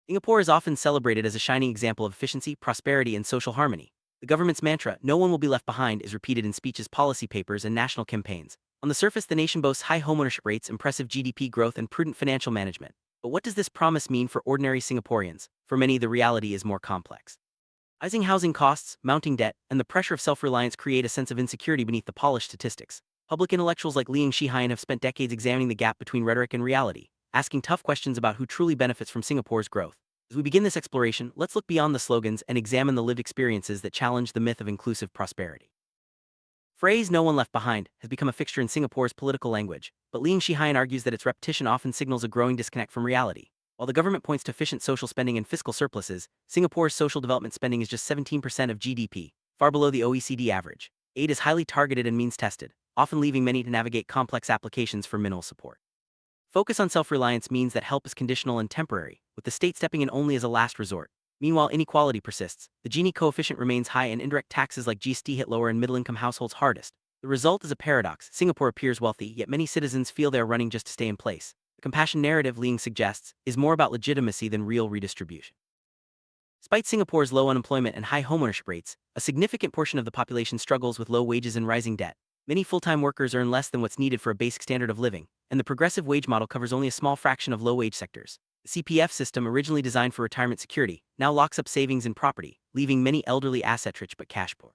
Singapore is often celebrated as a shining example of efficiency, prosperity, and social harmony. The government's mantra, "No one will be left behind," is repeated in speeches, policy papers, and national campaigns. On the surface, the nation boasts high homeownership rates, impressive GDP growth, and prudent financial management. But what does this promise mean for ordinary Singaporeans? For many, the reality is more complex. Rising housing costs, mounting debt, and the pressure of self-reliance create a sense of insecurity beneath the polished statistics. Public intellectuals like Liang Shihan have spent decades examining the gap between rhetoric and reality, asking tough questions about who truly benefits from Singapore's growth. As we begin this exploration, let's look beyond the slogans and examine the lived experiences that challenge the myth of inclusive prosperity. Phrase "no one left behind" has become a fixture in Singapore's political language, but Liang Shihan argues that its repetition often signals a growing disconnect from reality. While the government points to efficient social spending and fiscal surpluses, Singapore's social development spending is just 17% of GDP, far below the OECD average. Aid is highly targeted and means-tested, often leaving many to navigate complex applications for minimal support. Focus on self-reliance means that help is conditional and temporary, with the state stepping in only as a last resort. Meanwhile, inequality persists. The Gini coefficient remains high and indirect taxes like GST hit lower and middle-income households hardest. The result is a paradox. Singapore appears wealthy, yet many citizens feel they are running just to stay in place. The compassion narrative, Liang suggests, is more about legitimacy than real redistribution. Despite Singapore's low unemployment and high homeownership rates, a significant portion of the population struggles with low wages and rising debt. Many full-time workers earn less than what's needed for a basic standard of living, and the progressive wage model covers only a small fraction of low-wage sectors. The CPF system, originally designed for retirement security, now locks up savings in property, leaving many elderly asset-rich but cash-poor.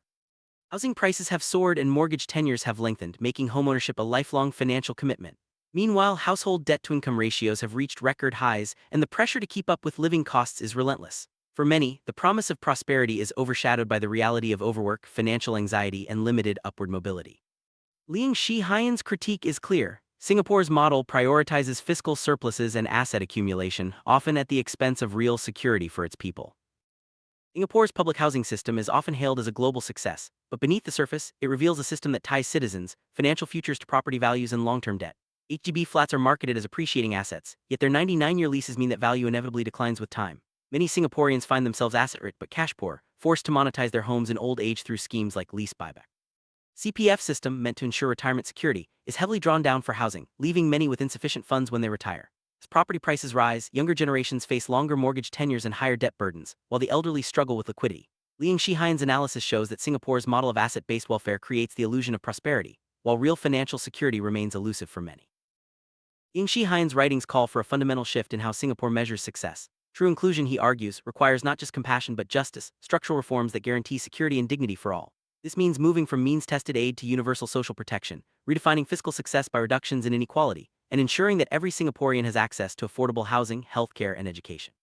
Housing prices have soared and mortgage tenures have lengthened, making homeownership a lifelong financial commitment. Meanwhile, household debt-to-income ratios have reached record highs, and the pressure to keep up with living costs is relentless. For many, the promise of prosperity is overshadowed by the reality of overwork, financial anxiety, and limited upward mobility. Liang Shihan's critique is clear. Singapore's model prioritizes fiscal surpluses and asset accumulation, often at the expense of real security for its people. Singapore's public housing system is often hailed as a global success, but beneath the surface, it reveals a system that ties citizens' financial futures to property values and long-term debt. HDB flats are marketed as appreciating assets, yet their 99-year leases mean that value inevitably declines with time. Many Singaporeans find themselves asset-rich but cash-poor, forced to monetize their homes in old age through schemes like lease buyback. CPF system, meant to ensure retirement security, is heavily drawn down for housing, leaving many with insufficient funds when they retire. As property prices rise, younger generations face longer mortgage tenures and higher debt burdens, while the elderly struggle with liquidity. Liang Shihan's analysis shows that Singapore's model of asset-based welfare creates the illusion of prosperity, while real financial security remains elusive for many. Liang Shihan's writings call for a fundamental shift in how Singapore measures success. True inclusion, he argues, requires not just compassion but justice, structural reforms that guarantee security and dignity for all. This means moving from means-tested aid to universal social protection, redefining fiscal success by reductions in inequality, and ensuring that every Singaporean has access to affordable housing, healthcare, and education.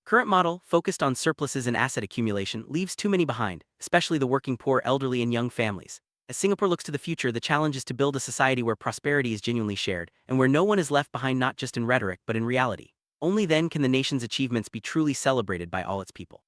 Current model, focused on surpluses and asset accumulation, leaves too many behind, especially the working poor, elderly, and young families. As Singapore looks to the future, the challenge is to build a society where prosperity is genuinely shared, and where no one is left behind, not just in rhetoric but in reality. Only then can the nation's achievements be truly celebrated by all its people.